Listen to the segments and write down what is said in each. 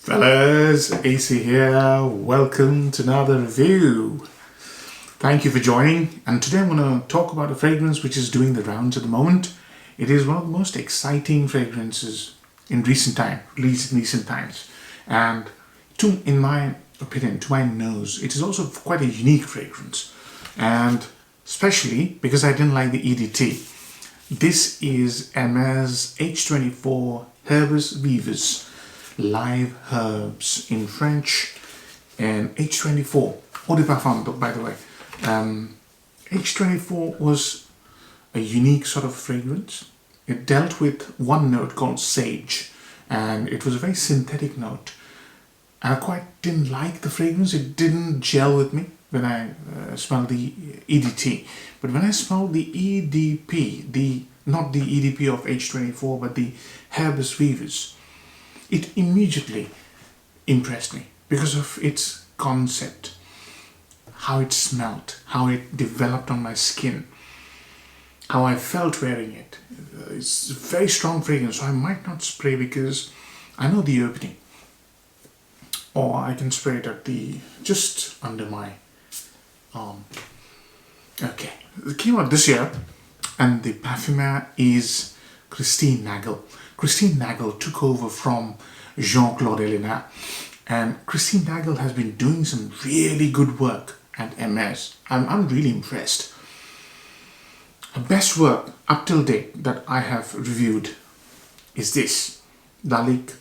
Fellas, AC here. Welcome to another review. Thank you for joining. And today I'm going to talk about a fragrance which is doing the rounds at the moment. It is one of the most exciting fragrances in recent times. And in my opinion, to my nose, it is also quite a unique fragrance. And especially because I didn't like the EDT. This is Hermes H24 Hermes Vives. Live herbs in French, and H24 eau de parfum, by the way. H24 was a unique sort of fragrance. It dealt with one note called sage, and it was a very synthetic note. And I quite didn't like the fragrance. It didn't gel with me when I smelled the EDT. But when I smelled the EDP, not the EDP of H24, but the Hermes Vives, it immediately impressed me because of its concept, how it smelled, how it developed on my skin, how I felt wearing it. It's a very strong fragrance, so I might not spray because I know the opening. Or I can spray it at just under my arm. Okay, it came out this year, and the parfumer is Christine Nagel. Christine Nagel took over from Jean-Claude Elena, and Christine Nagel has been doing some really good work at Hermes. I'm really impressed. Her best work up till date that I have reviewed is this, Lalique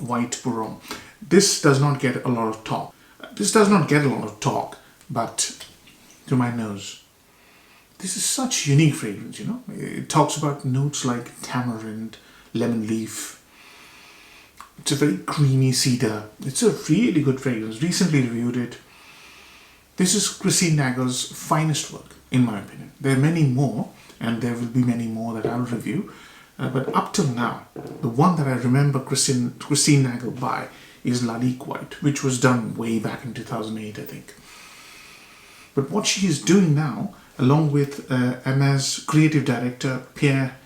White Pour-Homme. This does not get a lot of talk. But to my nose, this is such a unique fragrance, you know. It talks about notes like tamarind, lemon leaf. It's a very creamy cedar. It's a really good fragrance. Recently reviewed it. This is Christine Nagel's finest work, in my opinion. There are many more, and there will be many more that I'll review. But up till now, the one that I remember Christine Nagel by is Lalique White, which was done way back in 2008, I think. But what she is doing now, along with Hermes creative director Pierre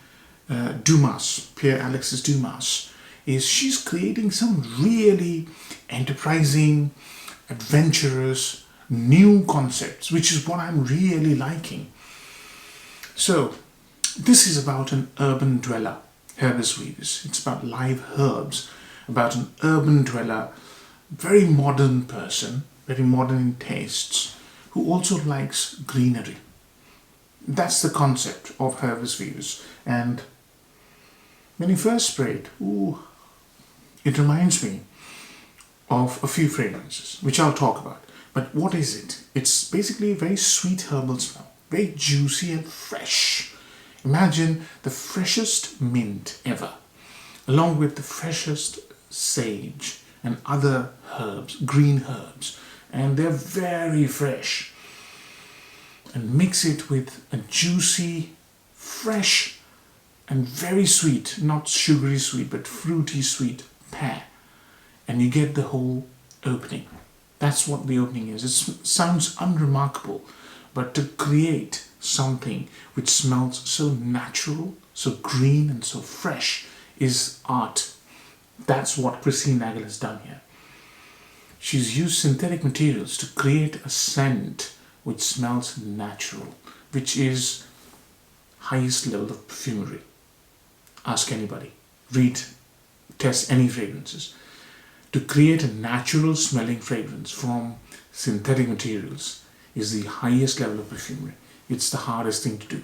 Alexis Dumas, is she's creating some really enterprising, adventurous, new concepts, which is what I'm really liking. So, this is about an urban dweller, Hermes Vives. It's about live herbs, about an urban dweller, very modern person, very modern in tastes, who also likes greenery. That's the concept of Hermes Vives. And when you first spray it, it reminds me of a few fragrances, which I'll talk about. But what is it? It's basically a very sweet herbal smell, very juicy and fresh. Imagine the freshest mint ever, along with the freshest sage and other herbs, green herbs, and they're very fresh. And mix it with a juicy, fresh, and very sweet, not sugary sweet, but fruity sweet pear. And you get the whole opening. That's what the opening is. It sounds unremarkable, but to create something which smells so natural, so green, and so fresh is art. That's what Christine Nagel has done here. She's used synthetic materials to create a scent which smells natural, which is highest level of perfumery. Ask anybody. Test any fragrances. To create a natural smelling fragrance from synthetic materials is the highest level of perfumery. It's the hardest thing to do.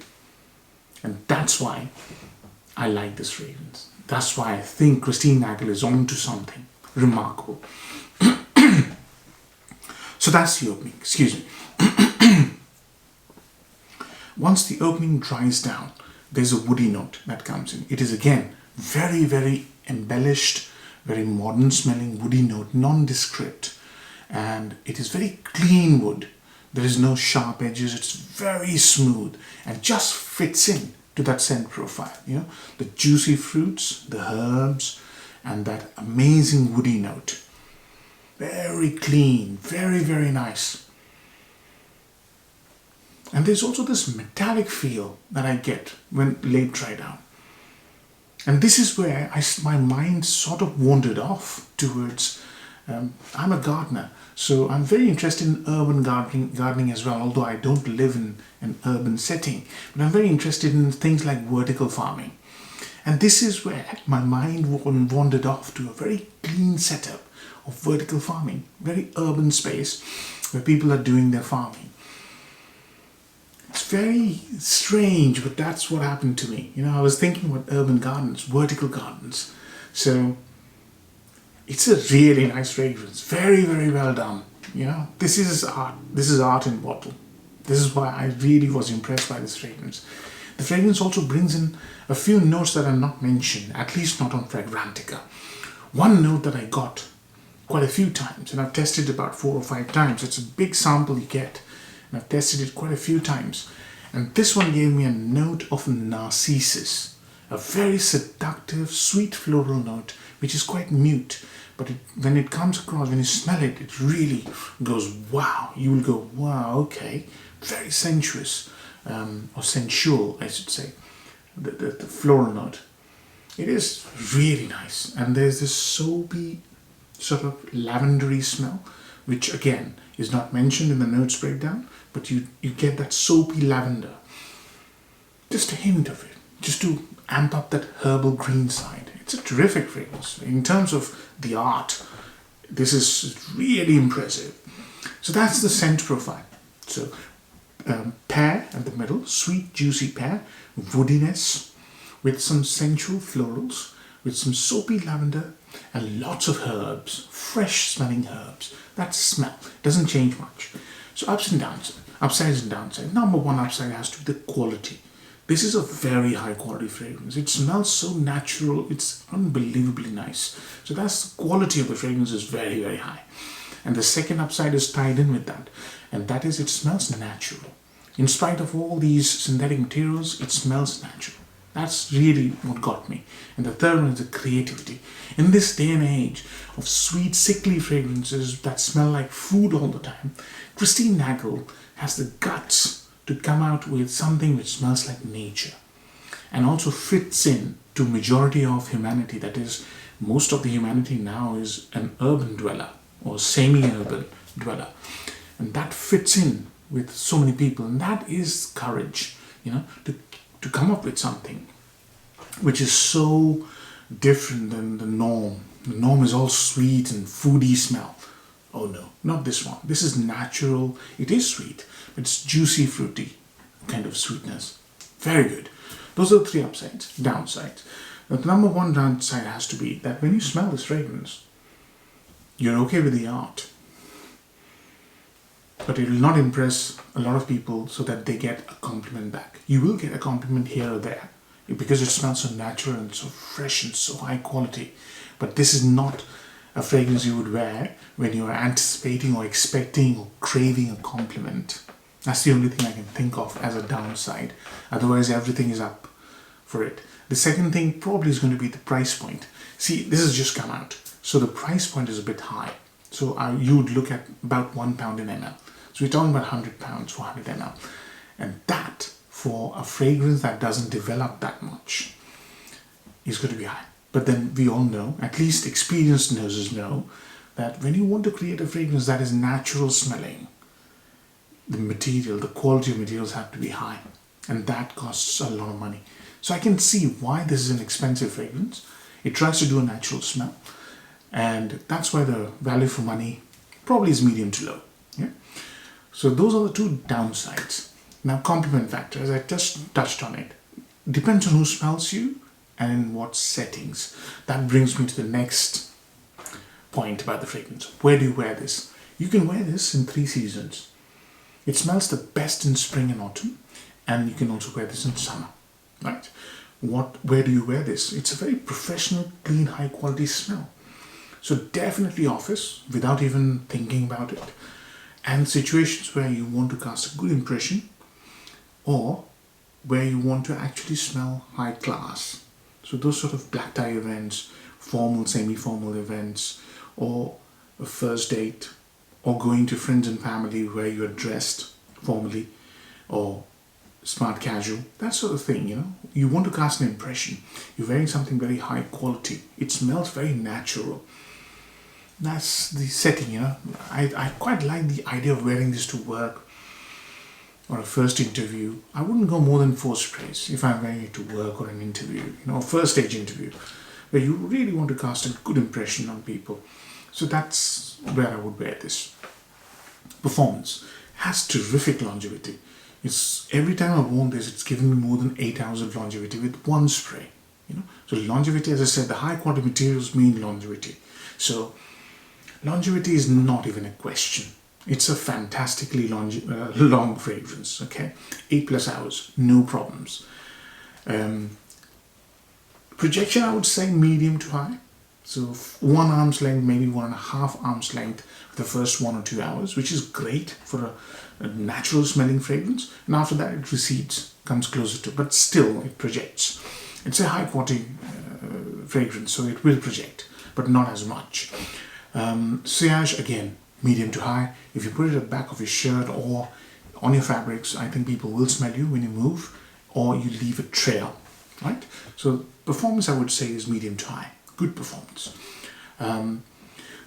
And that's why I like this fragrance. That's why I think Christine Nagel is on to something remarkable. So that's the opening, excuse me. Once the opening dries down, there's a woody note that comes in. It is again very, very embellished, very modern smelling woody note, nondescript, and it is very clean wood. There is no sharp edges. It's very smooth and just fits in to that scent profile. You know, the juicy fruits, the herbs, and that amazing woody note. Very clean, very, very nice. And there's also this metallic feel that I get when laid dry down. And this is where my mind sort of wandered off towards, I'm a gardener, so I'm very interested in urban gardening as well, although I don't live in an urban setting. But I'm very interested in things like vertical farming. And this is where my mind wandered off to a very clean setup of vertical farming, very urban space where people are doing their farming. It's very strange, but that's what happened to me. I was thinking about urban gardens, vertical gardens. So it's a really nice fragrance, very, very well done. This is art. This is art in bottle. This is why I really was impressed by this fragrance. The fragrance also brings in a few notes that are not mentioned, at least not on Fragrantica. One note that I got quite a few times, and I've tested about 4 or 5 times. It's a big sample you get, and I've tested it quite a few times. And this one gave me a note of narcissus, a very seductive, sweet floral note, which is quite mute. But when it comes across, when you smell it, it really goes, wow. You will go, wow, okay. Very sensuous, or sensual, I should say, the floral note. It is really nice. And there's this soapy, sort of lavendery smell, which again is not mentioned in the notes breakdown, but you get that soapy lavender. Just a hint of it, just to amp up that herbal green side. It's a terrific fragrance. In terms of the art, this is really impressive. So that's the scent profile. So pear at the middle, sweet juicy pear, woodiness with some sensual florals, with some soapy lavender and lots of herbs, fresh smelling herbs. That smell doesn't change much. So ups and downs, upsides and downsides. Number one upside has to be the quality. This is a very high quality fragrance. It smells so natural, it's unbelievably nice. So that's the quality of the fragrance is very, very high. And the second upside is tied in with that. And that is it smells natural. In spite of all these synthetic materials, it smells natural. That's really what got me. And the third one is the creativity. In this day and age of sweet, sickly fragrances that smell like food all the time, Christine Nagel has the guts to come out with something which smells like nature and also fits in to majority of humanity. That is, most of the humanity now is an urban dweller or semi-urban dweller. And that fits in with so many people. And that is courage, to come up with something which is so different than the norm. The norm is all sweet and foodie smell. Oh no, not this one. This is natural. It is sweet, but it's juicy, fruity kind of sweetness. Very good. Those are the 3 upsides, downsides. The number one downside has to be that when you smell this fragrance, you're okay with the art, but it will not impress a lot of people so that they get a compliment back. You will get a compliment here or there because it smells so natural and so fresh and so high quality. But this is not a fragrance you would wear when you are anticipating or expecting or craving a compliment. That's the only thing I can think of as a downside. Otherwise, everything is up for it. The second thing probably is going to be the price point. See, this has just come out, so the price point is a bit high. So you would look at about £1 in ml. So we're talking about £100 for 100 ml. And that, for a fragrance that doesn't develop that much, is going to be high. But then we all know, at least experienced noses know, that when you want to create a fragrance that is natural smelling, the material, the quality of materials have to be high. And that costs a lot of money. So I can see why this is an expensive fragrance. It tries to do a natural smell. And that's why the value for money probably is medium to low. Yeah? So those are the 2 downsides. Now, compliment factor, as I just touched on it, depends on who smells you and in what settings. That brings me to the next point about the fragrance. Where do you wear this? You can wear this in 3 seasons. It smells the best in spring and autumn, and you can also wear this in summer, right? Where do you wear this? It's a very professional, clean, high quality smell. So definitely office, without even thinking about it. And situations where you want to cast a good impression, or where you want to actually smell high class. So those sort of black tie events, formal, semi-formal events, or a first date, or going to friends and family where you are dressed formally, or smart casual, that sort of thing, you know. You want to cast an impression. You're wearing something very high quality. It smells very natural. That's the setting, you know. I quite like the idea of wearing this to work or a first interview. I wouldn't go more than 4 sprays if I'm wearing it to work or an interview, you know, a first stage interview, where you really want to cast a good impression on people. So that's where I would wear this. Performance has terrific longevity. It's every time I've worn this, it's given me more than 8 hours of longevity with one spray. You know, so longevity, as I said, the high quality materials mean longevity. So longevity is not even a question. It's a fantastically long fragrance. Okay, 8+ hours, no problems. Projection, I would say medium to high. So 1 arm's length, maybe 1.5 arms length for the first 1 or 2 hours, which is great for a natural smelling fragrance. And after that it recedes, comes closer to, but still it projects. It's a high quality fragrance, so it will project, but not as much. Sillage, again, medium to high. If you put it at the back of your shirt or on your fabrics, I think people will smell you when you move, or you leave a trail, right? So performance, I would say, is medium to high. Good performance.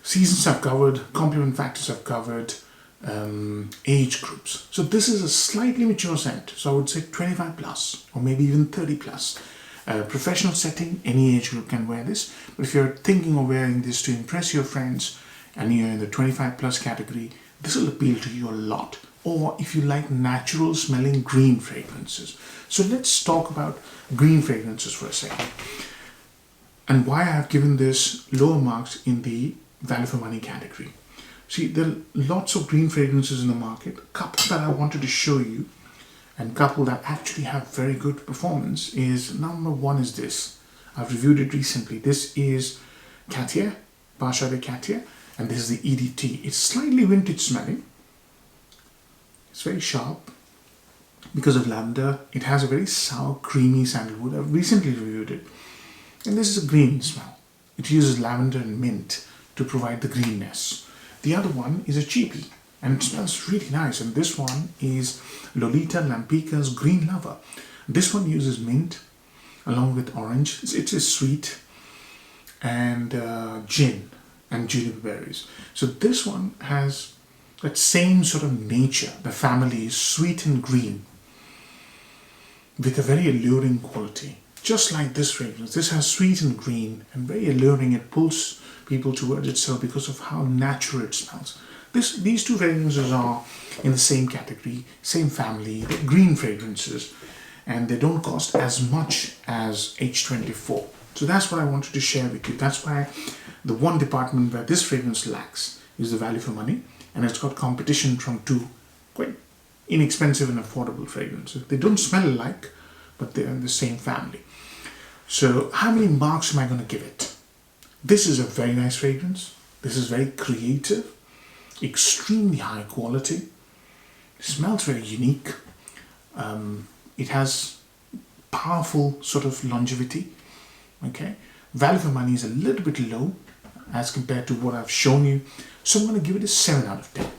Seasons I've covered, complement factors I've covered, age groups. So this is a slightly mature scent. So I would say 25+, or maybe even 30+. Professional setting, any age group can wear this. But if you're thinking of wearing this to impress your friends and you're in the 25+ category, this will appeal to you a lot. Or if you like natural smelling green fragrances. So let's talk about green fragrances for a second. And why I have given this lower marks in the value for money category. See, there are lots of green fragrances in the market. A couple that I wanted to show you, and a couple that actually have very good performance, is number 1 is this. I've reviewed it recently. This is Cartier, Pasha de Cartier, and this is the EDT. It's slightly vintage smelling. It's very sharp because of lavender. It has a very sour, creamy sandalwood. I've recently reviewed it. And this is a green smell. It uses lavender and mint to provide the greenness. The other one is a cheapie, and it smells really nice. And this one is Lolita Lampica's Green Lover. This one uses mint along with orange. It's a sweet, and gin and juniper berries. So this one has that same sort of nature. The family is sweet and green with a very alluring quality. Just like this fragrance, this has sweet and green and very alluring. It pulls people towards itself because of how natural it smells. These two fragrances are in the same category, same family. They're green fragrances, and they don't cost as much as H24. So that's what I wanted to share with you. That's why the one department where this fragrance lacks is the value for money, and it's got competition from 2 quite inexpensive and affordable fragrances. They don't smell alike, but they're in the same family. So how many marks am I going to give it? This is a very nice fragrance. This is very creative, extremely high quality. It smells very unique. It has powerful sort of longevity. Okay, value for money is a little bit low as compared to what I've shown you. So I'm going to give it a 7 out of 10.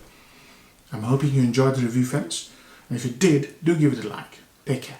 I'm hoping you enjoyed the review, friends. And if you did, do give it a like. Take care.